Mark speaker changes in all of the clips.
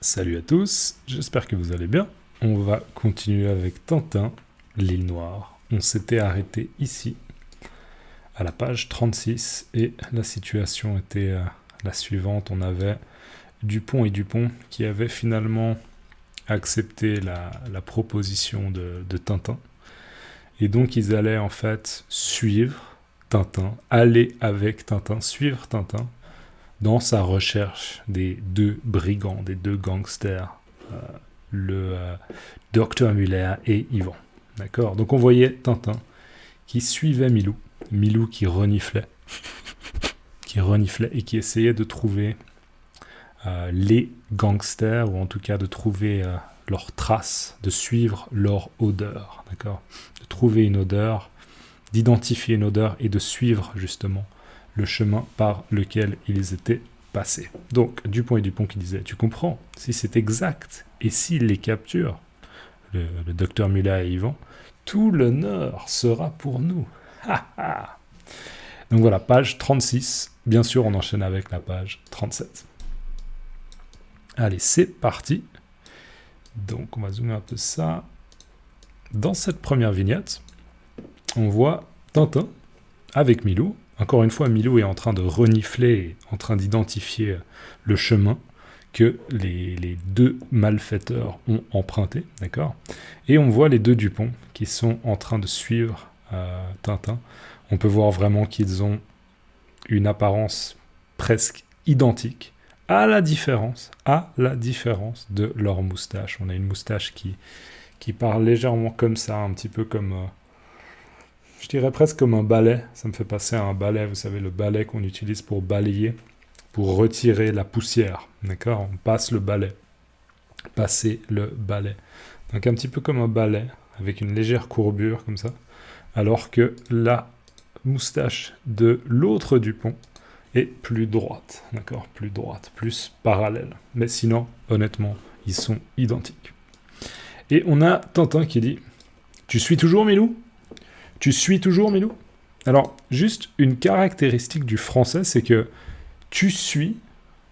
Speaker 1: Salut à tous, j'espère que vous allez bien. On va continuer avec Tintin, l'île Noire. On s'était arrêté ici, à la page 36, et la situation était la suivante. On avait Dupont et Dupont qui avaient finalement accepté la proposition de Tintin. Et donc ils allaient en fait suivre Tintin, aller avec Tintin, suivre Tintin, dans sa recherche des deux brigands, des deux gangsters, le Docteur Muller et Yvan. D'accord. Donc on voyait Tintin qui suivait Milou, Milou qui reniflait et qui essayait de trouver les gangsters, ou en tout cas de trouver leurs traces, de suivre leur odeur, d'accord, de trouver une odeur, d'identifier une odeur et de suivre justement le chemin par lequel ils étaient passés. Donc, Dupont et Dupont qui disaient, tu comprends, si c'est exact, et s'ils les capturent, le docteur Muller et Yvan, tout l'honneur sera pour nous. Donc voilà, page 36. Bien sûr, on enchaîne avec la page 37. Allez, c'est parti. Donc, on va zoomer un peu ça. Dans cette première vignette, on voit Tintin avec Milou. Encore une fois, Milou est en train de renifler, en train d'identifier le chemin que les deux malfaiteurs ont emprunté, d'accord. Et on voit les deux Dupont qui sont en train de suivre Tintin. On peut voir vraiment qu'ils ont une apparence presque identique, à la différence de leur moustache. On a une moustache qui part légèrement comme ça, un petit peu comme... je dirais presque comme un balai. Ça me fait penser à un balai, vous savez, le balai qu'on utilise pour balayer, pour retirer la poussière. D'accord. On passe le balai. Passer le balai. Donc un petit peu comme un balai, avec une légère courbure comme ça. Alors que la moustache de l'autre Dupont est plus droite. D'accord. Plus droite, plus parallèle. Mais sinon, honnêtement, ils sont identiques. Et on a Tintin qui dit « Tu suis toujours, Milou ? Tu suis toujours, Milou ?» Alors, juste une caractéristique du français, c'est que tu suis,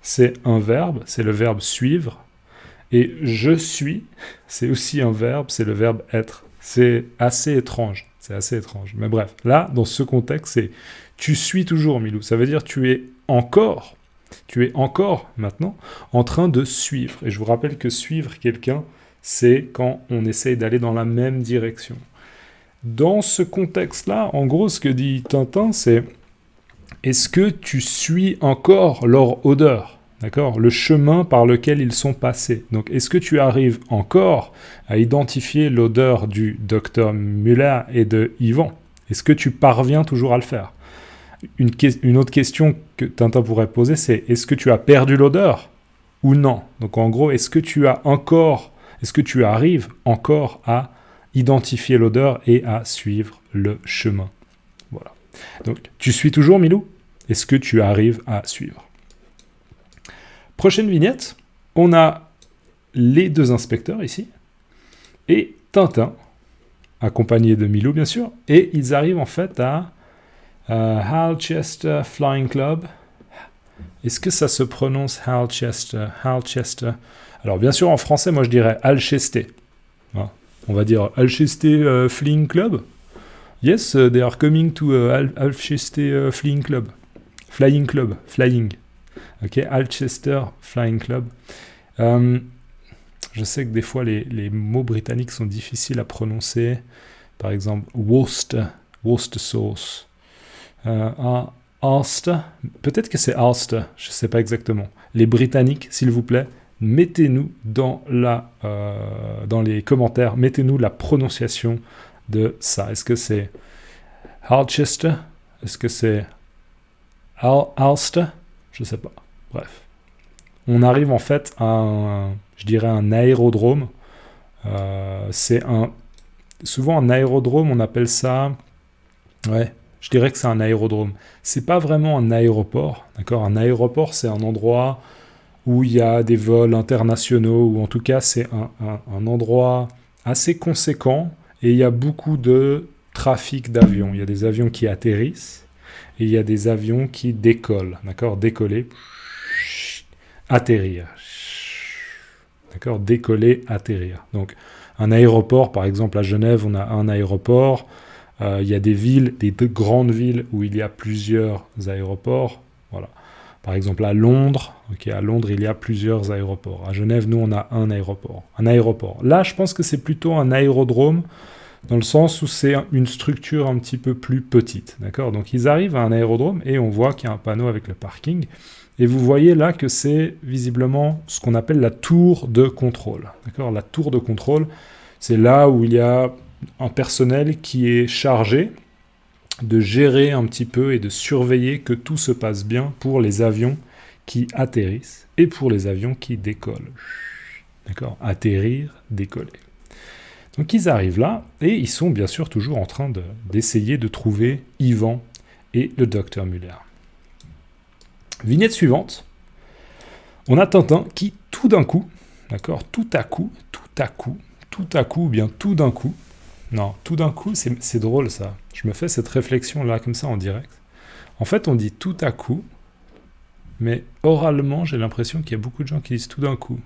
Speaker 1: c'est un verbe, c'est le verbe suivre, et je suis, c'est aussi un verbe, c'est le verbe être. C'est assez étrange, Mais bref, là, dans ce contexte, c'est tu suis toujours, Milou. Ça veut dire tu es encore maintenant en train de suivre. Et je vous rappelle que suivre quelqu'un, c'est quand on essaye d'aller dans la même direction. Dans ce contexte-là, en gros, ce que dit Tintin, c'est est-ce que tu suis encore leur odeur, d'accord, le chemin par lequel ils sont passés. Donc, est-ce que tu arrives encore à identifier l'odeur du docteur Muller et de Yvan ? Est-ce que tu parviens toujours à le faire ? Une autre question que Tintin pourrait poser, c'est est-ce que tu as perdu l'odeur ou non ? Donc, en gros, est-ce que tu arrives encore à identifier l'odeur et à suivre le chemin. Voilà. Donc, tu suis toujours, Milou ? Est-ce que tu arrives à suivre ? Prochaine vignette, on a les deux inspecteurs ici, et Tintin, accompagné de Milou, bien sûr, et ils arrivent en fait à Alchester Flying Club. Est-ce que ça se prononce Alchester ? Alors, bien sûr, en français, moi, je dirais Alcester. Hein. On va dire Alcester Flying Club. Yes, they are coming to Alcester Flying Club. Flying. Ok, Alchester Flying Club. Je sais que des fois, les mots britanniques sont difficiles à prononcer. Par exemple, Worcester sauce. Ulster, peut-être que c'est Ulster, je ne sais pas exactement. Les Britanniques, s'il vous plaît, mettez-nous dans les commentaires, mettez-nous la prononciation de ça. Est-ce que c'est Alchester ? Est-ce que c'est Ulster ? Je ne sais pas. Bref. On arrive en fait à un aérodrome. Souvent un aérodrome, on appelle ça... Ouais, je dirais que c'est un aérodrome. C'est pas vraiment un aéroport, d'accord ? Un aéroport, c'est un endroit où il y a des vols internationaux, ou en tout cas, c'est un endroit assez conséquent, et il y a beaucoup de trafic d'avions. Il y a des avions qui atterrissent, et il y a des avions qui décollent, d'accord ? Décoller, atterrir. D'accord, décoller, atterrir. Donc, un aéroport, par exemple, à Genève, on a un aéroport. Il y a des villes, des grandes villes où il y a plusieurs aéroports. Voilà. Par exemple, à Londres, à Londres, il y a plusieurs aéroports. À Genève, nous, on a un aéroport. Un aéroport. Là, je pense que c'est plutôt un aérodrome, dans le sens où c'est une structure un petit peu plus petite. D'accord ? Donc, ils arrivent à un aérodrome et on voit qu'il y a un panneau avec le parking. Et vous voyez là que c'est visiblement ce qu'on appelle la tour de contrôle. D'accord ? La tour de contrôle, c'est là où il y a un personnel qui est chargé de gérer un petit peu et de surveiller que tout se passe bien pour les avions qui atterrissent et pour les avions qui décollent. D'accord ? Atterrir, décoller. Donc ils arrivent là et ils sont bien sûr toujours en train d'essayer de trouver Ivan et le docteur Muller. Vignette suivante. On a Tintin qui tout d'un coup, d'accord, tout à coup, ou bien tout d'un coup, non, tout d'un coup, c'est drôle ça. Je me fais cette réflexion-là, comme ça, en direct. En fait, on dit tout à coup, mais oralement, j'ai l'impression qu'il y a beaucoup de gens qui disent tout d'un coup.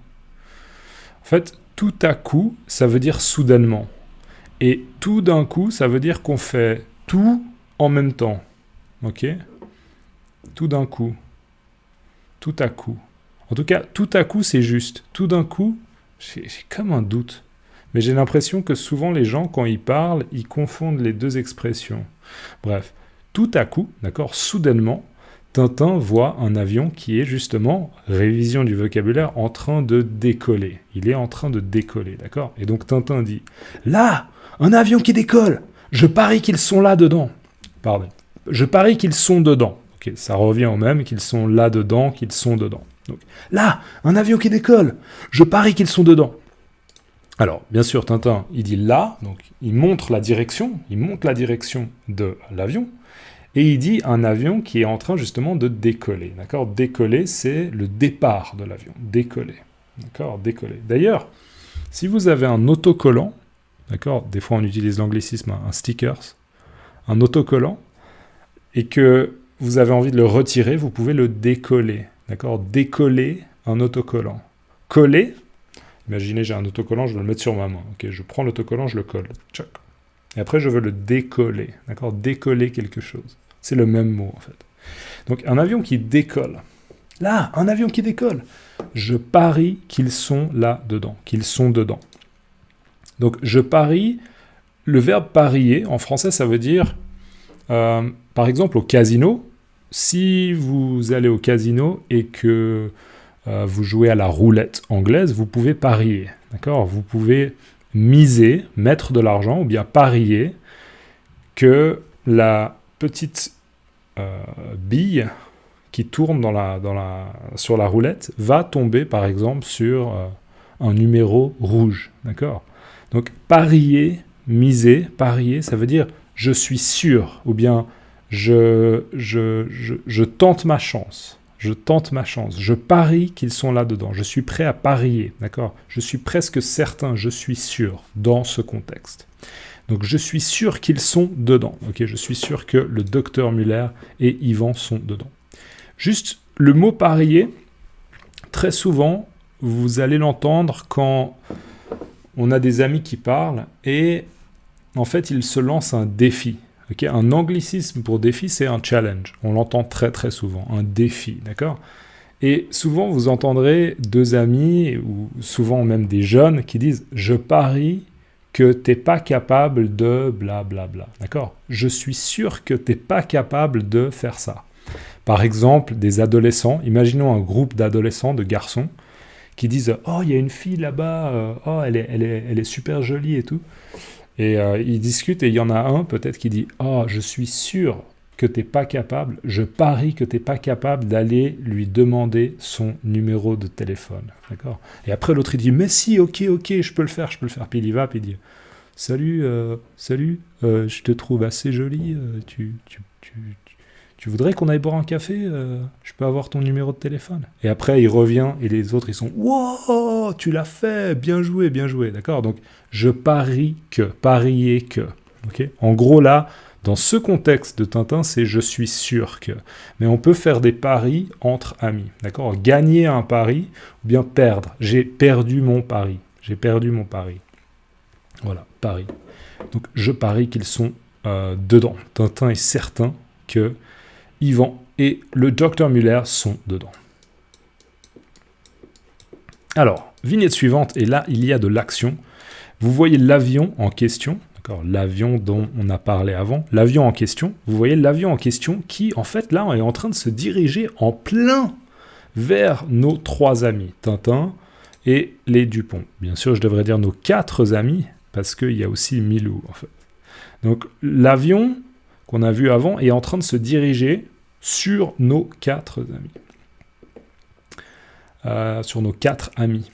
Speaker 1: En fait, tout à coup, ça veut dire soudainement. Et tout d'un coup, ça veut dire qu'on fait tout en même temps. Ok ? Tout d'un coup. Tout à coup. En tout cas, tout à coup, c'est juste. Tout d'un coup, j'ai comme un doute. Mais j'ai l'impression que souvent les gens, quand ils parlent, ils confondent les deux expressions. Bref, tout à coup, d'accord, soudainement, Tintin voit un avion qui est justement, révision du vocabulaire, en train de décoller. Il est en train de décoller, d'accord ? Et donc Tintin dit « Là, un avion qui décolle. Je parie qu'ils sont là dedans. » Pardon. Je parie qu'ils sont dedans. Ok, ça revient au même, qu'ils sont là dedans, qu'ils sont dedans. Donc, là, un avion qui décolle. Je parie qu'ils sont dedans. Alors, bien sûr, Tintin, il dit là, donc il montre la direction de l'avion, et il dit un avion qui est en train justement de décoller. D'accord ? Décoller, c'est le départ de l'avion. Décoller. D'accord ? Décoller. D'ailleurs, si vous avez un autocollant, d'accord ? Des fois on utilise l'anglicisme, un stickers, un autocollant, et que vous avez envie de le retirer, vous pouvez le décoller. D'accord ? Décoller un autocollant. Coller, imaginez, j'ai un autocollant, je veux le mettre sur ma main. Ok, je prends l'autocollant, je le colle. Tchac. Et après, je veux le décoller. D'accord ? Décoller quelque chose. C'est le même mot, en fait. Donc, un avion qui décolle. Là, un avion qui décolle. Je parie qu'ils sont là dedans, qu'ils sont dedans. Donc, je parie. Le verbe parier, en français, ça veut dire, par exemple, au casino. Si vous allez au casino et que vous jouez à la roulette anglaise, vous pouvez parier, d'accord ? Vous pouvez miser, mettre de l'argent, ou bien parier que la petite bille qui tourne sur la roulette va tomber, par exemple, sur un numéro rouge, d'accord ? Donc, parier, miser, parier, ça veut dire « je suis sûr » ou bien « je tente ma chance ». Je tente ma chance, je parie qu'ils sont là-dedans, je suis prêt à parier, d'accord ? Je suis presque certain, je suis sûr, dans ce contexte. Donc je suis sûr qu'ils sont dedans, ok ? Je suis sûr que le docteur Muller et Ivan sont dedans. Juste, le mot parier, très souvent, vous allez l'entendre quand on a des amis qui parlent et en fait, ils se lancent un défi. Okay, un anglicisme pour défi, c'est un challenge. On l'entend très très souvent, un défi, d'accord ? Et souvent, vous entendrez deux amis, ou souvent même des jeunes, qui disent « Je parie que t'es pas capable de blablabla », d'accord ? Je suis sûr que t'es pas capable de faire ça. Par exemple, des adolescents, imaginons un groupe d'adolescents, de garçons, qui disent « Oh, il y a une fille là-bas, oh, elle est super jolie et tout ». Et ils discutent et il y en a un peut-être qui dit « Oh, je suis sûr que t'es pas capable, je parie que t'es pas capable d'aller lui demander son numéro de téléphone. » D'accord ? Et après l'autre il dit « Mais si, ok, je peux le faire. » Puis il y va, puis il dit « Salut, je te trouve assez jolie, tu voudrais qu'on aille boire un café ? Je peux avoir ton numéro de téléphone. » Et après il revient et les autres ils sont « Wow, tu l'as fait, bien joué. » D'accord ? Donc je parie que, parier que. Okay ? En gros là, Dans ce contexte de Tintin, c'est « je suis sûr que ». Mais on peut faire des paris entre amis, d'accord? Gagner un pari ou bien perdre. J'ai perdu mon pari. J'ai perdu mon pari. Voilà, pari. Donc je parie qu'ils sont dedans. Tintin est certain que Yvan et le Dr Muller sont dedans. Alors, vignette suivante, et là, il y a de l'action. Vous voyez l'avion en question, d'accord, l'avion dont on a parlé avant, l'avion en question, vous voyez l'avion en question qui, en fait, là, est en train de se diriger en plein vers nos 3 amis, Tintin et les Dupont. Bien sûr, je devrais dire nos 4 amis, parce qu'il y a aussi Milou, en fait. Donc, l'avion qu'on a vu avant est en train de se diriger sur nos 4 amis. Sur nos 4 amis.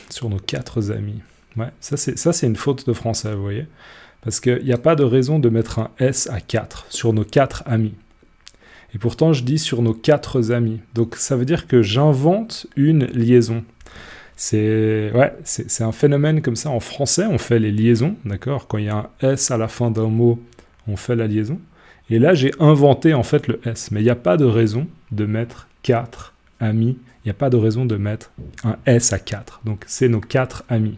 Speaker 1: Sur nos 4 amis. Ouais, ça c'est une faute de français, vous voyez. Parce qu'il n'y a pas de raison de mettre un S à 4, sur nos 4 amis. Et pourtant, je dis sur nos 4 amis. Donc, ça veut dire que j'invente une liaison. C'est un phénomène comme ça. En français, on fait les liaisons, d'accord? Quand il y a un S à la fin d'un mot, on fait la liaison. Et là, j'ai inventé en fait le S. Mais il n'y a pas de raison de mettre 4 amis. Il n'y a pas de raison de mettre un S à 4. Donc, c'est nos 4 amis.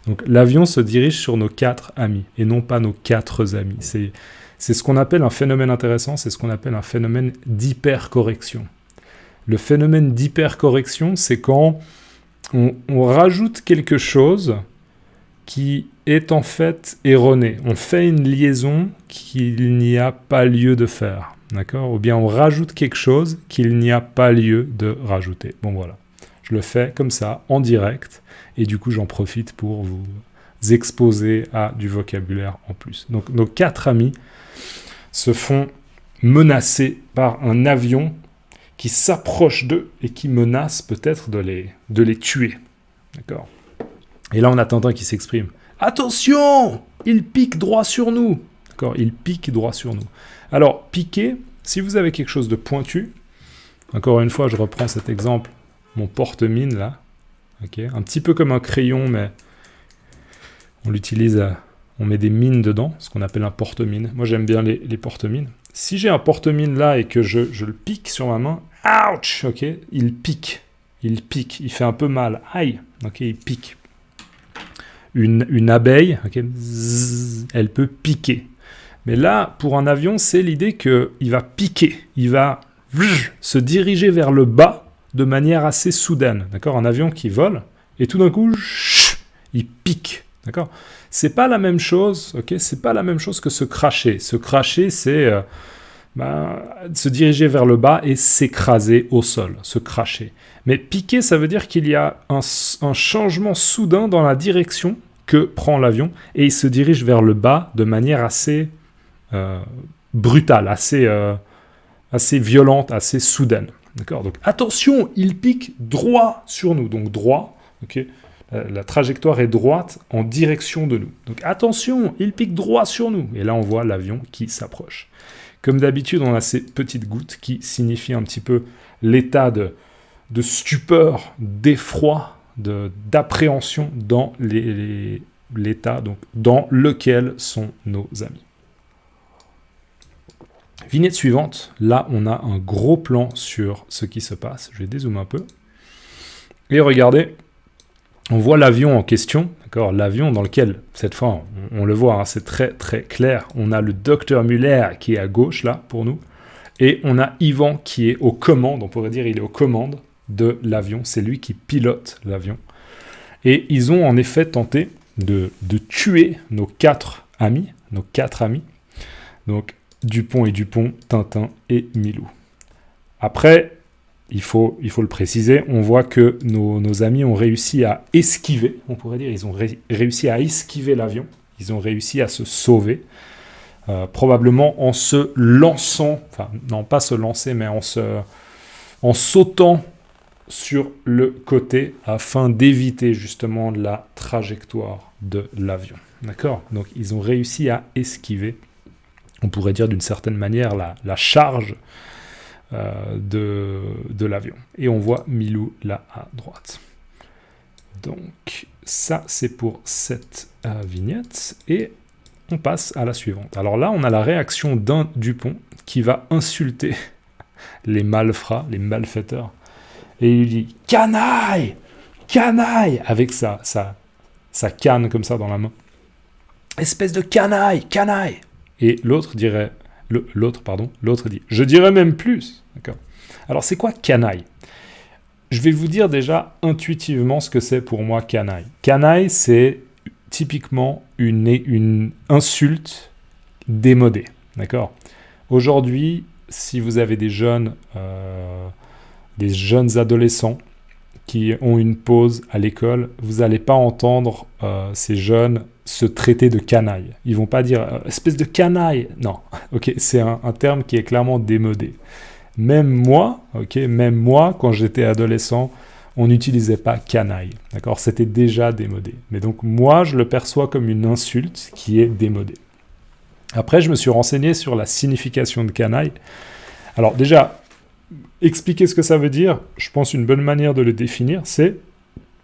Speaker 1: Donc, l'avion se dirige sur nos 4 amis et non pas nos 4 amis. C'est ce qu'on appelle un phénomène intéressant, c'est ce qu'on appelle un phénomène d'hypercorrection. Le phénomène d'hypercorrection, c'est quand on rajoute quelque chose qui est en fait erroné. On fait une liaison qu'il n'y a pas lieu de faire. D'accord? Ou bien on rajoute quelque chose qu'il n'y a pas lieu de rajouter. Bon voilà, je le fais comme ça, en direct, et du coup j'en profite pour vous exposer à du vocabulaire en plus. Donc nos 4 amis se font menacer par un avion qui s'approche d'eux et qui menace peut-être de les tuer. D'accord? Et là on a Tintin qui s'exprime. Attention! Il pique droit sur nous! D'accord? Il pique droit sur nous. Alors, piquer, si vous avez quelque chose de pointu, encore une fois, je reprends cet exemple, mon porte-mine là, okay, un petit peu comme un crayon, mais on l'utilise, on met des mines dedans, ce qu'on appelle un porte-mine. Moi, j'aime bien les porte-mines. Si j'ai un porte-mine là et que je le pique sur ma main, ouch, ok, il pique, il fait un peu mal, aïe, ok, il pique. Une abeille, okay, zzz, elle peut piquer. Mais là, pour un avion, c'est l'idée qu'il va piquer, il va se diriger vers le bas de manière assez soudaine. D'accord? Un avion qui vole, et tout d'un coup, il pique. D'accord? C'est pas la même chose, ok? C'est pas la même chose que se cracher. Se cracher, c'est se diriger vers le bas et s'écraser au sol, se cracher. Mais piquer, ça veut dire qu'il y a un changement soudain dans la direction que prend l'avion, et il se dirige vers le bas de manière assez brutale, assez violente, assez soudaine. D'accord? Donc attention, il pique droit sur nous. Donc droit, ok? La trajectoire est droite en direction de nous. Donc attention, il pique droit sur nous. Et là, on voit l'avion qui s'approche. Comme d'habitude, on a ces petites gouttes qui signifient un petit peu l'état de stupeur, d'effroi, d'appréhension dans l'état donc, dans lequel sont nos amis. Vignette suivante, là on a un gros plan sur ce qui se passe. Je vais dézoomer un peu. Et regardez, on voit l'avion en question, d'accord, l'avion dans lequel, cette fois, on le voit, hein, c'est très très clair. On a le Dr Muller qui est à gauche là pour nous, et on a Yvan qui est aux commandes, on pourrait dire il est aux commandes de l'avion, c'est lui qui pilote l'avion. Et ils ont en effet tenté de tuer nos 4 amis, donc Dupont et Dupont, Tintin et Milou. Après, il faut le préciser, on voit que nos amis ont réussi à esquiver, on pourrait dire, ils ont réussi à esquiver l'avion, ils ont réussi à se sauver, probablement en se lançant, enfin non pas se lancer, mais en sautant sur le côté afin d'éviter justement la trajectoire de l'avion. D'accord? Donc ils ont réussi à esquiver, on pourrait dire d'une certaine manière, la charge de l'avion. Et on voit Milou là à droite. Donc ça c'est pour cette vignette. Et On passe à la suivante. Alors là, on a la réaction d'un Dupont qui va insulter les malfrats, les malfaiteurs. Et il dit « Canaille! Canaille !» avec sa canne comme ça dans la main. « Espèce de canaille! Canaille !» Et l'autre dit « Je dirais même plus. » D'accord. Alors c'est quoi canaille? Je vais vous dire déjà intuitivement ce que c'est pour moi canaille. Canaille, c'est typiquement une insulte démodée. D'accord. Aujourd'hui, si vous avez des jeunes adolescents qui ont une pause à l'école, vous n'allez pas entendre ces jeunes se traiter de canaille. Ils vont pas dire espèce de canaille. Non, ok, c'est un terme qui est clairement démodé. Même moi, quand j'étais adolescent, on n'utilisait pas canaille. D'accord, c'était déjà démodé. Mais donc moi, je le perçois comme une insulte qui est démodée. Après, je me suis renseigné sur la signification de canaille. Alors déjà, expliquer ce que ça veut dire, je pense une bonne manière de le définir, c'est,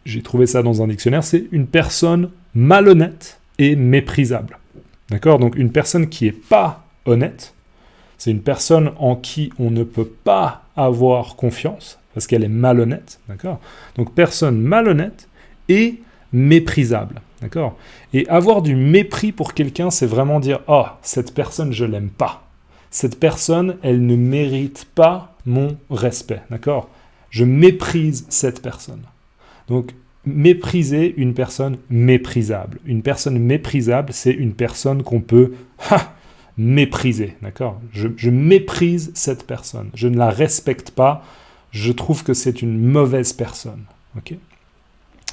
Speaker 1: j'ai trouvé ça dans un dictionnaire, c'est une personne malhonnête et méprisable. D'accord? Donc une personne qui n'est pas honnête, c'est une personne en qui on ne peut pas avoir confiance, parce qu'elle est malhonnête. D'accord? Donc personne malhonnête et méprisable. D'accord? Et avoir du mépris pour quelqu'un, c'est vraiment dire « Oh, cette personne, je l'aime pas. Cette personne, elle ne mérite pas mon respect. » D'accord? Je méprise cette personne. Donc, mépriser une personne méprisable. Une personne méprisable, c'est une personne qu'on peut mépriser. D'accord? Je méprise cette personne. Je ne la respecte pas. Je trouve que c'est une mauvaise personne. Ok?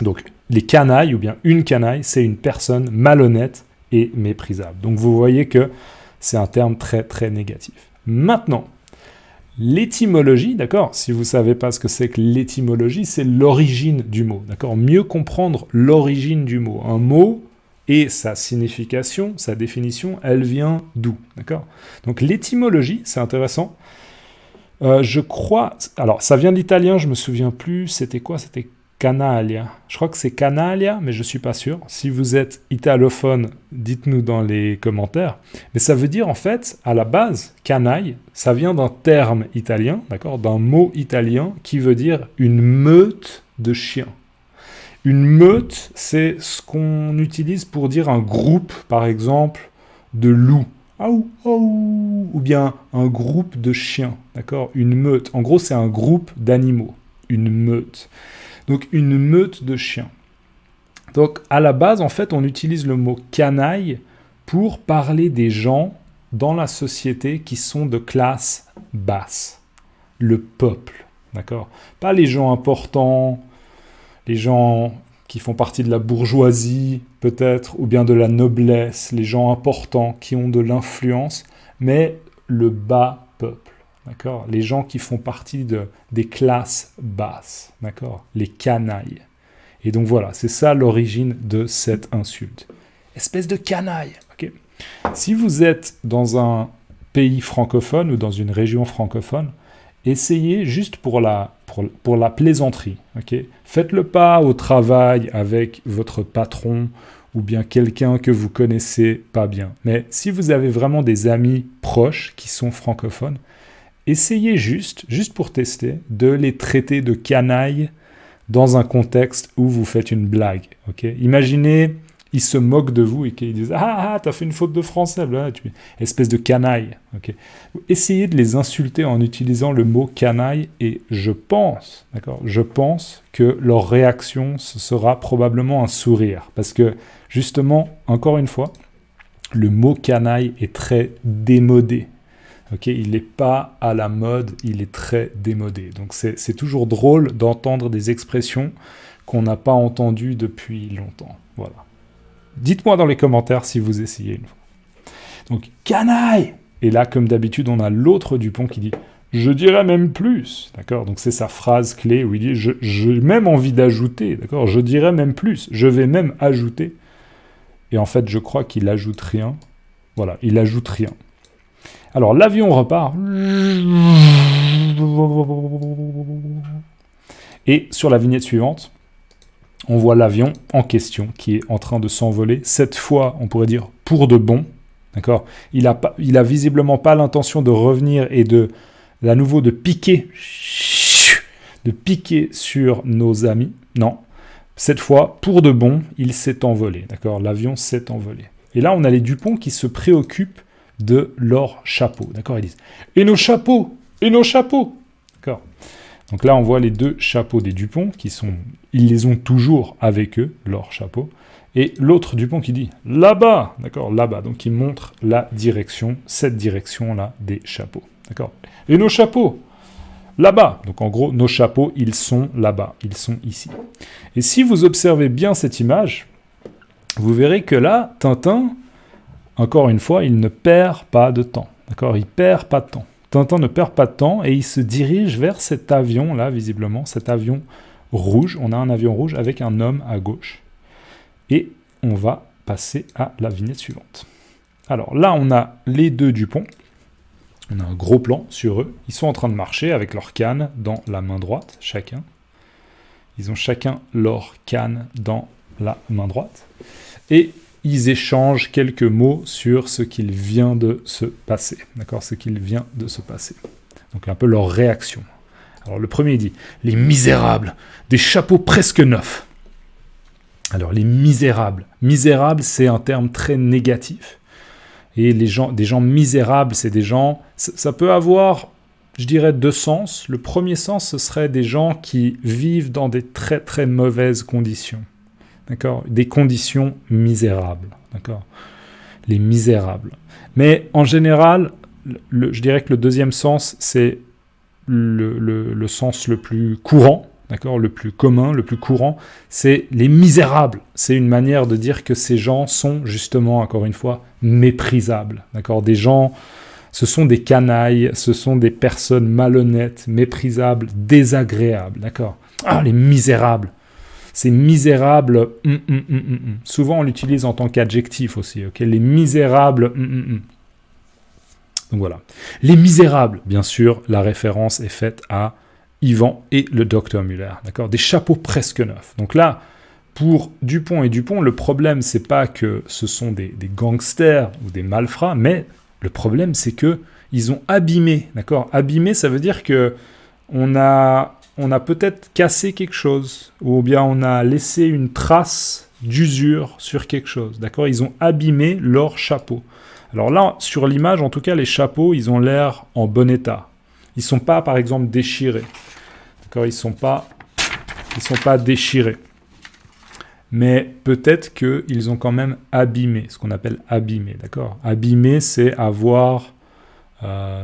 Speaker 1: Donc, les canailles, ou bien une canaille, c'est une personne malhonnête et méprisable. Donc, vous voyez que c'est un terme très, très négatif. Maintenant, l'étymologie, d'accord? Si vous ne savez pas ce que c'est que l'étymologie, c'est l'origine du mot, d'accord? Mieux comprendre l'origine du mot. Un mot et sa signification, sa définition, elle vient d'où, d'accord? Donc, l'étymologie, c'est intéressant. Je crois... Alors, ça vient d'italien, je ne me souviens plus. C'était quoi? C'était Canaglia. Je crois que c'est Canaglia, mais je ne suis pas sûr. Si vous êtes italophone, dites-nous dans les commentaires. Mais ça veut dire, en fait, à la base, canaille, ça vient d'un terme italien, d'accord, d'un mot italien qui veut dire une meute de chiens. Une meute, c'est ce qu'on utilise pour dire un groupe, par exemple, de loups. Ou bien un groupe de chiens, d'accord? Une meute. En gros, c'est un groupe d'animaux. Une meute. Donc, une meute de chiens. Donc, à la base, en fait, on utilise le mot canaille pour parler des gens dans la société qui sont de classe basse. Le peuple, d'accord? Pas les gens importants, les gens qui font partie de la bourgeoisie, peut-être, ou bien de la noblesse, les gens importants qui ont de l'influence, mais le bas peuple. D'accord? Les gens qui font partie des classes basses, d'accord? Les canailles. Et donc voilà, c'est ça l'origine de cette insulte. Espèce de canaille, ok? Si vous êtes dans un pays francophone ou dans une région francophone, essayez juste pour la plaisanterie, ok? Faites-le pas au travail avec votre patron ou bien quelqu'un que vous connaissez pas bien. Mais si vous avez vraiment des amis proches qui sont francophones, essayez juste pour tester, de les traiter de canailles dans un contexte où vous faites une blague. Okay? Imaginez, ils se moquent de vous et qu'ils disent « Ah, t'as fait une faute de français, là, espèce de canaille. Okay? » Essayez de les insulter en utilisant le mot canaille et je pense que leur réaction, ce sera probablement un sourire. Parce que, justement, encore une fois, le mot canaille est très démodé. Okay, il n'est pas à la mode, il est très démodé. Donc c'est toujours drôle d'entendre des expressions qu'on n'a pas entendues depuis longtemps. Voilà. Dites-moi dans les commentaires si vous essayez une fois. Donc, canaille! Et là, comme d'habitude, on a l'autre Dupont qui dit « Je dirais même plus ». D'accord? Donc c'est sa phrase clé où il dit « J'ai même envie d'ajouter ». D'accord? Je dirais même plus. Je vais même ajouter. Et en fait, je crois qu'il ajoute rien. Voilà, il ajoute rien. Alors, l'avion repart. Et sur la vignette suivante, on voit l'avion en question qui est en train de s'envoler. Cette fois, on pourrait dire pour de bon. D'accord ? Il a visiblement pas l'intention de revenir et à nouveau de piquer sur nos amis. Non. Cette fois, pour de bon, il s'est envolé. D'accord ? L'avion s'est envolé. Et là, on a les Dupont qui se préoccupent de leur chapeau. D'accord ? Ils disent « Et nos chapeaux ? Et nos chapeaux ?» D'accord ? Donc là, on voit les deux chapeaux des Dupont ils les ont toujours avec eux, leurs chapeaux. Et l'autre Dupont qui dit « Là-bas !» D'accord ? Là-bas. Donc il montre la direction, cette direction-là des chapeaux. D'accord ? Et nos chapeaux ? Là-bas. Donc en gros, nos chapeaux, ils sont là-bas. Ils sont ici. Et si vous observez bien cette image, vous verrez que là, Tintin, encore une fois, il ne perd pas de temps. D'accord ? Il perd pas de temps. Tintin ne perd pas de temps et il se dirige vers cet avion-là, visiblement, cet avion rouge. On a un avion rouge avec un homme à gauche. Et on va passer à la vignette suivante. Alors là, on a les deux Dupont. On a un gros plan sur eux. Ils sont en train de marcher avec leur canne dans la main droite, chacun. Ils ont chacun leur canne dans la main droite. Et ils échangent quelques mots sur ce qu'il vient de se passer. D'accord ? Ce qu'il vient de se passer. Donc un peu leur réaction. Alors le premier dit « Les misérables, des chapeaux presque neufs ». Alors les misérables. Misérables, c'est un terme très négatif. Et des gens misérables, c'est des gens... Ça peut avoir, je dirais, deux sens. Le premier sens, ce serait des gens qui vivent dans des très très mauvaises conditions. D'accord ? Des conditions misérables. D'accord ? Les misérables. Mais en général, je dirais que le deuxième sens, c'est le sens le plus courant, d'accord ? Le plus commun, le plus courant, c'est les misérables. C'est une manière de dire que ces gens sont justement, encore une fois, méprisables. D'accord ? Des gens, ce sont des canailles, ce sont des personnes malhonnêtes, méprisables, désagréables. D'accord ? Ah, les misérables. C'est misérable. Souvent, on l'utilise en tant qu'adjectif aussi. Okay ? Les misérables. Donc voilà. Les misérables, bien sûr, la référence est faite à Yvan et le docteur Muller. D'accord ? Des chapeaux presque neufs. Donc là, pour Dupont et Dupont, le problème, c'est pas que ce sont des gangsters ou des malfrats, mais le problème, c'est que ils ont abîmé. D'accord ? Abîmé, ça veut dire que on a peut-être cassé quelque chose, ou bien on a laissé une trace d'usure sur quelque chose. D'accord ? Ils ont abîmé leur chapeau. Alors là, sur l'image, en tout cas, les chapeaux, ils ont l'air en bon état. Ils ne sont pas, par exemple, déchirés. D'accord ? Ils ne sont pas déchirés. Mais peut-être qu'ils ont quand même abîmé, ce qu'on appelle abîmé. D'accord ? Abîmé, c'est avoir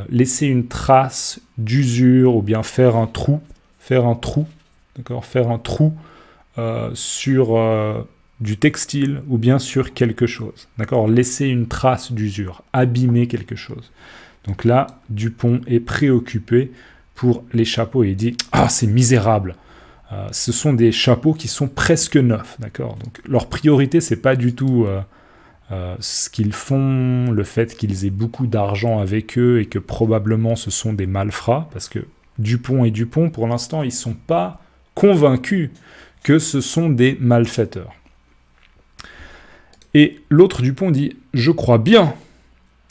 Speaker 1: laissé une trace d'usure, ou bien faire un trou, d'accord ? Faire un trou sur du textile ou bien sur quelque chose, d'accord ? Laisser une trace d'usure, abîmer quelque chose. Donc là, Dupont est préoccupé pour les chapeaux et il dit « Ah, c'est misérable !» Ce sont des chapeaux qui sont presque neufs, d'accord ? Donc leur priorité, c'est pas du tout ce qu'ils font, le fait qu'ils aient beaucoup d'argent avec eux et que probablement ce sont des malfrats, parce que Dupont et Dupont, pour l'instant, ils ne sont pas convaincus que ce sont des malfaiteurs. Et l'autre Dupont dit « Je crois bien,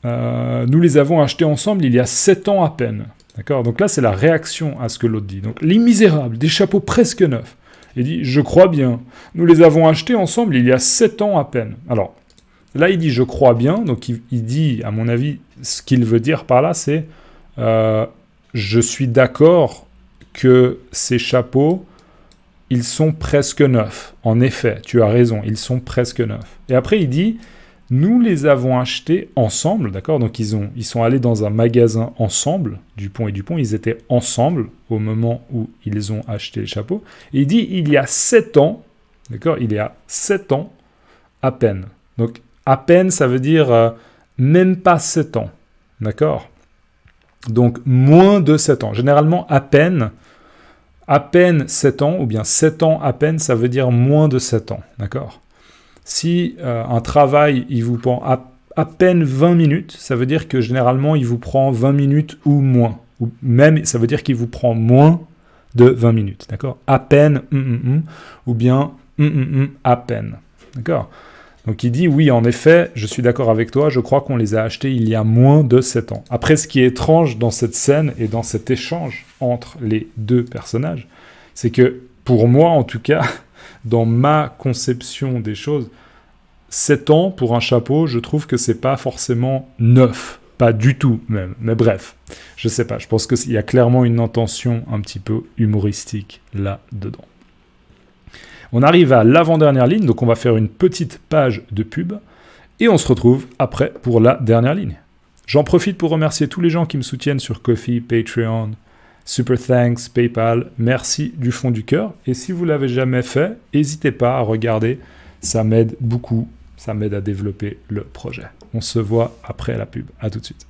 Speaker 1: nous les avons achetés ensemble il y a 7 ans à peine. » D'accord ? Donc là, c'est la réaction à ce que l'autre dit. Donc, les misérables, des chapeaux presque neufs. Il dit « Je crois bien, nous les avons achetés ensemble il y a 7 ans à peine. » Alors, là, il dit « Je crois bien », donc il dit, à mon avis, ce qu'il veut dire par là, c'est je suis d'accord que ces chapeaux, ils sont presque neufs. En effet, tu as raison, ils sont presque neufs. Et après, il dit, nous les avons achetés ensemble, d'accord ? Donc, ils sont allés dans un magasin ensemble, Dupont et Dupont, ils étaient ensemble au moment où ils ont acheté les chapeaux. Et il dit, il y a 7 ans, d'accord ? Il y a 7 ans, à peine. Donc, à peine, ça veut dire même pas 7 ans, d'accord ? Donc, moins de 7 ans. Généralement, à peine 7 ans, ou bien 7 ans à peine, ça veut dire moins de 7 ans, d'accord ? Si un travail, il vous prend à peine 20 minutes, ça veut dire que généralement, il vous prend 20 minutes ou moins. Ou même, ça veut dire qu'il vous prend moins de 20 minutes, d'accord ? À peine, ou bien à peine. D'accord? Donc il dit, oui, en effet, je suis d'accord avec toi, je crois qu'on les a achetés il y a moins de 7 ans. Après, ce qui est étrange dans cette scène et dans cet échange entre les deux personnages, c'est que, pour moi en tout cas, dans ma conception des choses, 7 ans pour un chapeau, je trouve que c'est pas forcément neuf. Pas du tout même. Mais bref, je sais pas, je pense qu'il y a clairement une intention un petit peu humoristique là-dedans. On arrive à l'avant-dernière ligne, donc on va faire une petite page de pub, et on se retrouve après pour la dernière ligne. J'en profite pour remercier tous les gens qui me soutiennent sur Ko-fi, Patreon, Super Thanks, PayPal. Merci du fond du cœur. Et si vous ne l'avez jamais fait, n'hésitez pas à regarder, ça m'aide beaucoup, ça m'aide à développer le projet. On se voit après la pub. À tout de suite.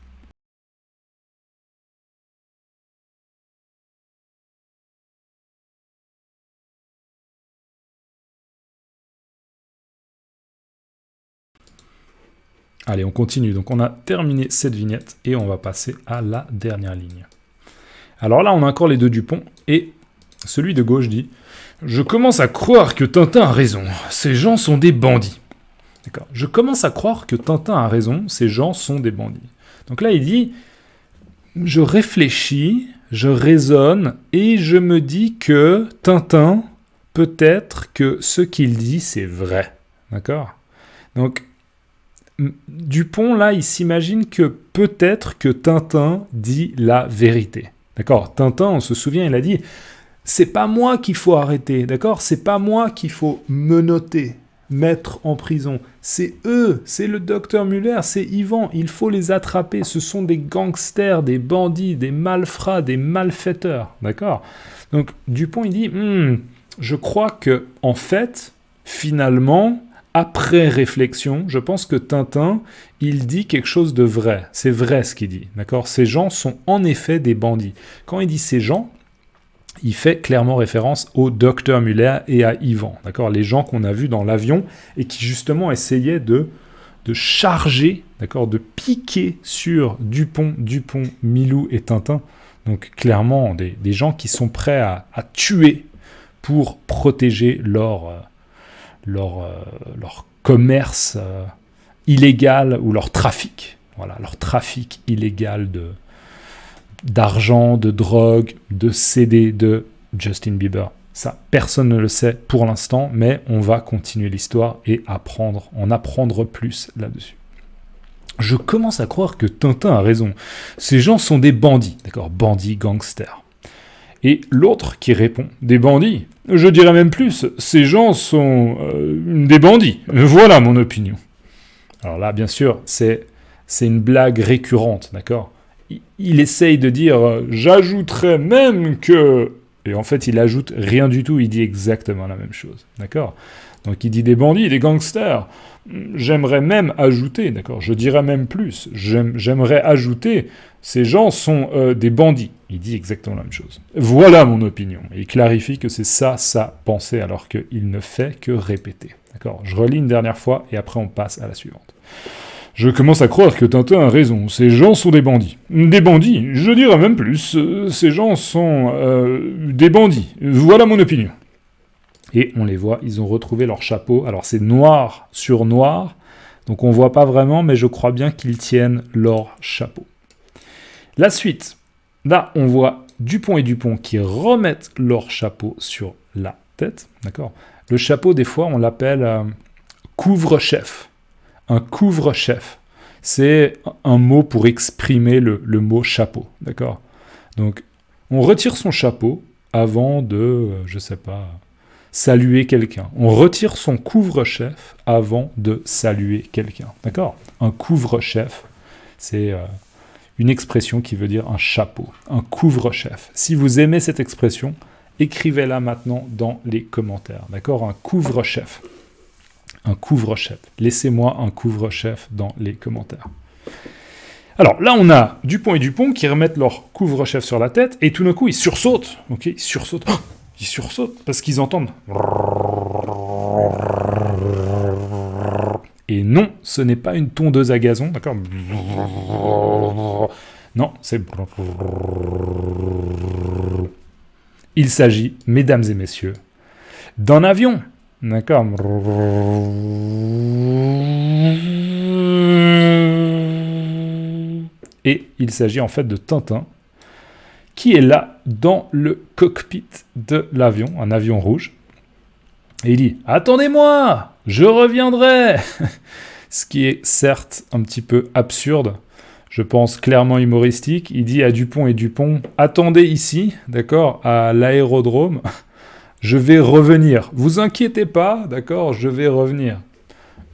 Speaker 1: Allez, on continue. Donc on a terminé cette vignette et on va passer à la dernière ligne. Alors là, on a encore les deux Dupont et celui de gauche dit « Je commence à croire que Tintin a raison. Ces gens sont des bandits. » D'accord. Je commence à croire que Tintin a raison. Ces gens sont des bandits. Donc là, il dit « Je réfléchis, je raisonne et je me dis que Tintin, peut-être que ce qu'il dit, c'est vrai. » D'accord. Donc, Dupont, là, il s'imagine que peut-être que Tintin dit la vérité. D'accord? Tintin, on se souvient, il a dit « C'est pas moi qu'il faut arrêter, d'accord? C'est pas moi qu'il faut menotter, mettre en prison. C'est eux, c'est le docteur Muller, c'est Yvan, il faut les attraper. Ce sont des gangsters, des bandits, des malfrats, des malfaiteurs. » D'accord? Donc, Dupont, il dit « Je crois que, en fait, finalement... » Après réflexion, je pense que Tintin, il dit quelque chose de vrai. C'est vrai ce qu'il dit, d'accord? Ces gens sont en effet des bandits. Quand il dit ces gens, il fait clairement référence au docteur Muller et à Yvan, d'accord? Les gens qu'on a vus dans l'avion et qui justement essayaient de charger, d'accord? De piquer sur Dupont, Milou et Tintin. Donc clairement, des gens qui sont prêts à tuer pour protéger leur commerce illégal ou leur trafic. Voilà, leur trafic illégal d'argent, de drogue, de CD de Justin Bieber. Ça, personne ne le sait pour l'instant, mais on va continuer l'histoire et en apprendre plus là-dessus. Je commence à croire que Tintin a raison. Ces gens sont des bandits, d'accord, bandits, gangsters. Et l'autre qui répond, des bandits. Je dirais même plus, ces gens sont des bandits. Voilà mon opinion. Alors là, bien sûr, c'est une blague récurrente, d'accord? Il essaye de dire, j'ajouterais même que... Et en fait, il ajoute rien du tout, il dit exactement la même chose, d'accord? Donc il dit des bandits, des gangsters. J'aimerais même ajouter, d'accord? Je dirais même plus. J'aimerais ajouter, ces gens sont des bandits. Il dit exactement la même chose. Voilà mon opinion. Et il clarifie que c'est ça sa pensée, alors qu'il ne fait que répéter. D'accord? Je relis une dernière fois, et après on passe à la suivante. Je commence à croire que Tintin a raison. Ces gens sont des bandits. Des bandits, je dirais même plus. Ces gens sont des bandits. Voilà mon opinion. Et on les voit, ils ont retrouvé leur chapeau. Alors c'est noir sur noir, donc on ne voit pas vraiment, mais je crois bien qu'ils tiennent leur chapeau. La suite. Là, on voit Dupont et Dupont qui remettent leur chapeau sur la tête. D'accord? Le chapeau, des fois, on l'appelle couvre-chef. Un couvre-chef. C'est un mot pour exprimer le mot chapeau. D'accord? Donc, on retire son chapeau avant de, je sais pas, saluer quelqu'un. On retire son couvre-chef avant de saluer quelqu'un. D'accord? Un couvre-chef, c'est... une expression qui veut dire un chapeau, un couvre-chef. Si vous aimez cette expression, écrivez-la maintenant dans les commentaires. D'accord? Un couvre-chef. Un couvre-chef. Laissez-moi un couvre-chef dans les commentaires. Alors là, on a Dupont et Dupont qui remettent leur couvre-chef sur la tête et tout d'un coup, ils sursautent. Ok, ils sursautent. Oh, ils sursautent parce qu'ils entendent. Et non, ce n'est pas une tondeuse à gazon, d'accord? Non, c'est... Il s'agit, mesdames et messieurs, d'un avion. D'accord. Et il s'agit en fait de Tintin, qui est là dans le cockpit de l'avion, un avion rouge. Et il dit « Attendez-moi, je reviendrai !» Ce qui est certes un petit peu absurde, je pense clairement humoristique. Il dit à Dupont et Dupont « Attendez ici, d'accord, à l'aérodrome, je vais revenir. Vous inquiétez pas, d'accord, je vais revenir. »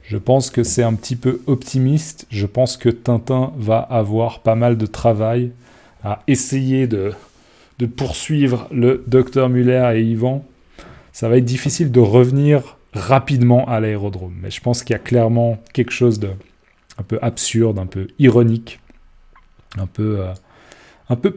Speaker 1: Je pense que c'est un petit peu optimiste. Je pense que Tintin va avoir pas mal de travail à essayer de poursuivre le docteur Muller et Yvan. Ça va être difficile de revenir rapidement à l'aérodrome. Mais je pense qu'il y a clairement quelque chose de un peu absurde, un peu ironique, un peu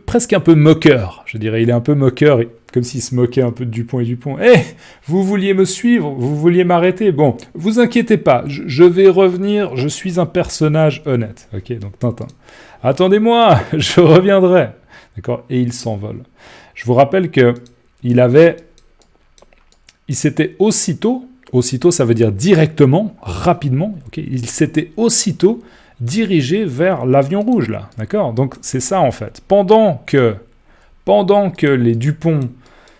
Speaker 1: presque un peu moqueur, je dirais. Il est un peu moqueur, comme s'il se moquait un peu de Dupont et Dupont. « Hé, vous vouliez me suivre, vous vouliez m'arrêter. Bon, vous inquiétez pas, je vais revenir, je suis un personnage honnête. » Ok, donc Tintin. « Attendez-moi, je reviendrai. » D'accord, et il s'envole. Je vous rappelle que il s'était aussitôt, ça veut dire directement, rapidement, okay, il s'était aussitôt dirigé vers l'avion rouge, là, d'accord? Donc c'est ça en fait. Pendant que les Dupont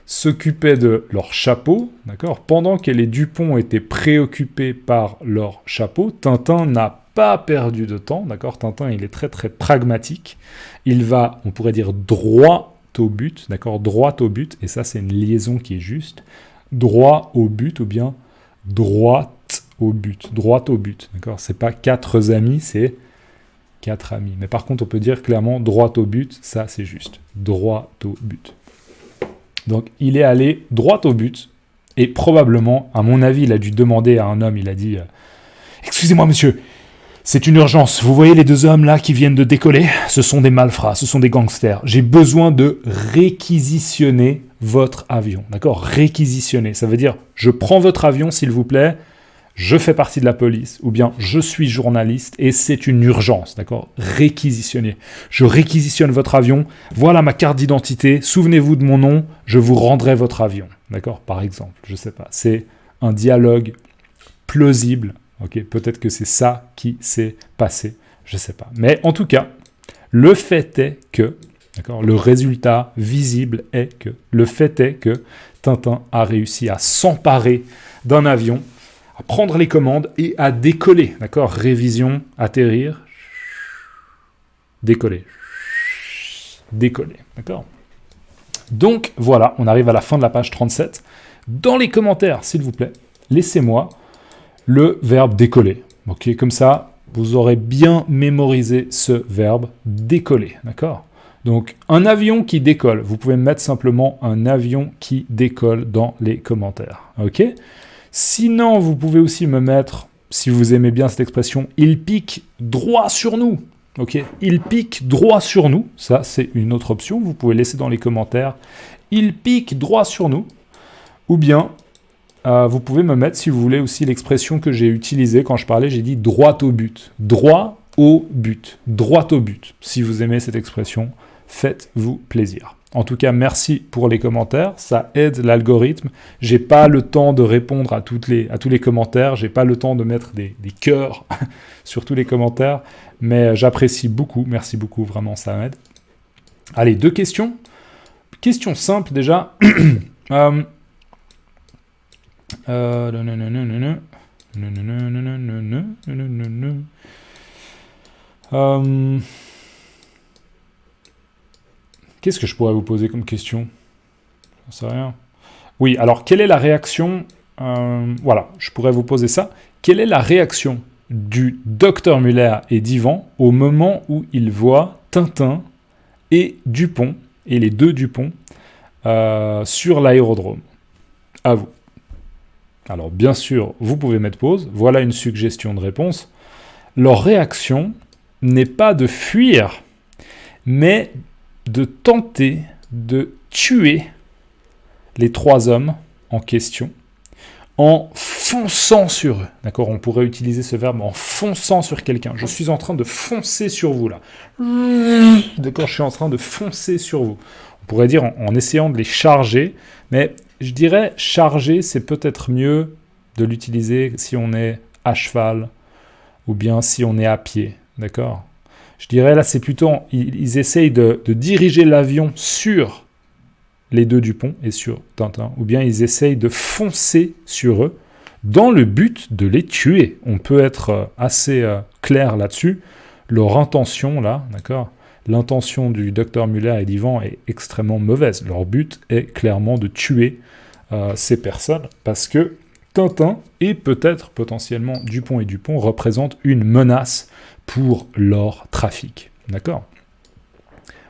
Speaker 1: s'occupaient de leur chapeau, d'accord? Pendant que les Dupont étaient préoccupés par leur chapeau, Tintin n'a pas perdu de temps, d'accord? Tintin, il est très très pragmatique. Il va, on pourrait dire, droit au but, d'accord? Droit au but, et ça c'est une liaison qui est juste. Droit au but ou bien droite au but. Droite au but, d'accord? C'est pas 4 amis, c'est 4 amis. Mais par contre, on peut dire clairement droit au but, ça c'est juste. Droit au but. Donc il est allé droit au but, et probablement, à mon avis, il a dû demander à un homme, il a dit « Excusez-moi monsieur, c'est une urgence. Vous voyez les 2 hommes là qui viennent de décoller? Ce sont des malfrats, ce sont des gangsters. J'ai besoin de réquisitionner votre avion. » D'accord? Réquisitionner. Ça veut dire, je prends votre avion, s'il vous plaît, je fais partie de la police, ou bien je suis journaliste et c'est une urgence. D'accord? Réquisitionner. Je réquisitionne votre avion. Voilà ma carte d'identité. Souvenez-vous de mon nom. Je vous rendrai votre avion. D'accord? Par exemple, je sais pas. C'est un dialogue plausible. Ok, peut-être que c'est ça qui s'est passé, je ne sais pas. Mais en tout cas, le fait est que, d'accord, le résultat visible est que, le fait est que Tintin a réussi à s'emparer d'un avion, à prendre les commandes et à décoller. D'accord, révision, atterrir, décoller, décoller. D'accord. Donc voilà, on arrive à la fin de la page 37. Dans les commentaires, s'il vous plaît, laissez-moi le verbe décoller. Ok, comme ça, vous aurez bien mémorisé ce verbe décoller, d'accord? Donc, un avion qui décolle. Vous pouvez mettre simplement un avion qui décolle dans les commentaires, ok? Sinon, vous pouvez aussi me mettre, si vous aimez bien cette expression, il pique droit sur nous. Ok, il pique droit sur nous. Ça, c'est une autre option. Vous pouvez laisser dans les commentaires. Il pique droit sur nous. Ou bien vous pouvez me mettre, si vous voulez, aussi l'expression que j'ai utilisée quand je parlais, j'ai dit « droit au but ». Droit au but. Droit au but. Si vous aimez cette expression, faites-vous plaisir. En tout cas, merci pour les commentaires, ça aide l'algorithme. J'ai pas le temps de répondre à tous les commentaires, j'ai pas le temps de mettre des cœurs sur tous les commentaires, mais j'apprécie beaucoup, merci beaucoup, vraiment, ça m'aide. Allez, 2 questions. Question simple déjà. Qu'est-ce que je pourrais vous poser comme question? Je sais rien. Oui, alors, quelle est la réaction voilà, je pourrais vous poser ça. Quelle est la réaction du docteur Muller et d'Yvan au moment où ils voient Tintin et Dupont, et les 2 Dupont, sur l'aérodrome? À vous. Alors, bien sûr, vous pouvez mettre pause. Voilà une suggestion de réponse. Leur réaction n'est pas de fuir, mais de tenter de tuer les 3 hommes en question en fonçant sur eux. D'accord? On pourrait utiliser ce verbe en fonçant sur quelqu'un. Je suis en train de foncer sur vous, là. D'accord? Je suis en train de foncer sur vous. On pourrait dire en essayant de les charger, mais je dirais charger, c'est peut-être mieux de l'utiliser si on est à cheval ou bien si on est à pied, d'accord? Je dirais là, c'est plutôt, ils essayent de diriger l'avion sur les deux Dupont et sur Tintin, ou bien ils essayent de foncer sur eux dans le but de les tuer. On peut être assez clair là-dessus. Leur intention, là, d'accord, l'intention du docteur Muller et d'Ivan est extrêmement mauvaise. Leur but est clairement de tuer ces personnes parce que Tintin et peut-être potentiellement Dupont et Dupont représentent une menace pour leur trafic. D'accord?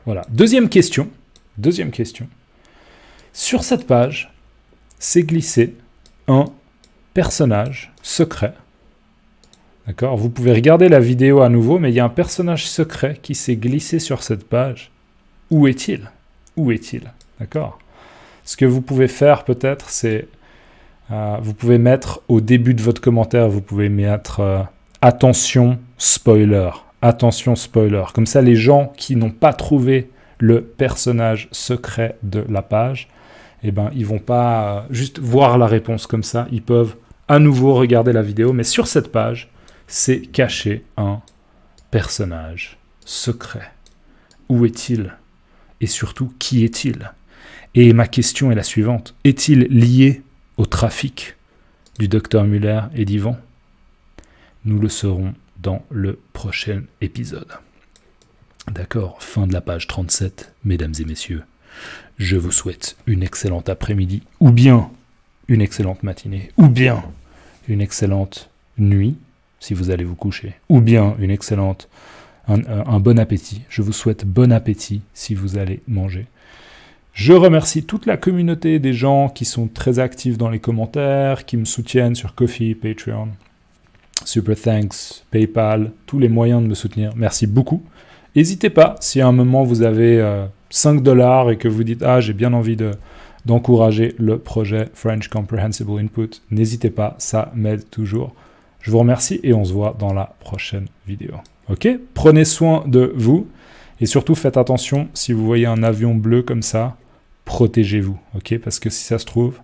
Speaker 1: Voilà. Deuxième question. Sur cette page, s'est glissé un personnage secret. D'accord? Vous pouvez regarder la vidéo à nouveau, mais il y a un personnage secret qui s'est glissé sur cette page. Où est-il? Où est-il? D'accord? Ce que vous pouvez faire peut-être, c'est vous pouvez mettre au début de votre commentaire, vous pouvez mettre attention spoiler. Attention spoiler. Comme ça, les gens qui n'ont pas trouvé le personnage secret de la page, eh ben, ils vont pas juste voir la réponse comme ça. Ils peuvent à nouveau regarder la vidéo. Mais sur cette page, c'est caché un personnage secret. Où est-il? Et surtout, qui est-il? Et ma question est la suivante. Est-il lié au trafic du docteur Muller et d'Ivan? Nous le saurons dans le prochain épisode. D'accord, fin de la page 37, mesdames et messieurs. Je vous souhaite une excellente après-midi, ou bien une excellente matinée, ou bien une excellente nuit, si vous allez vous coucher, ou bien un bon appétit. Je vous souhaite bon appétit si vous allez manger. Je remercie toute la communauté des gens qui sont très actifs dans les commentaires, qui me soutiennent sur Ko-fi, Patreon, Super Thanks, PayPal, tous les moyens de me soutenir. Merci beaucoup. N'hésitez pas, si à un moment vous avez 5$ et que vous dites « Ah, j'ai bien envie d'encourager le projet French Comprehensible Input », n'hésitez pas, ça m'aide toujours. Je vous remercie et on se voit dans la prochaine vidéo. Ok? Prenez soin de vous et surtout faites attention, si vous voyez un avion bleu comme ça, protégez-vous, ok? Parce que si ça se trouve,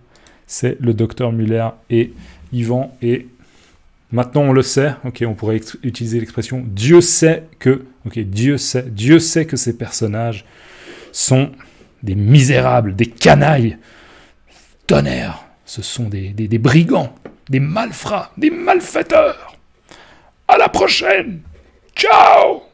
Speaker 1: c'est le docteur Muller et Ivan et maintenant on le sait, ok, on pourrait utiliser l'expression Dieu sait que, ok, Dieu sait que ces personnages sont des misérables, des canailles. Tonnerre, ce sont des brigands, des malfrats, des malfaiteurs. À la prochaine. Ciao.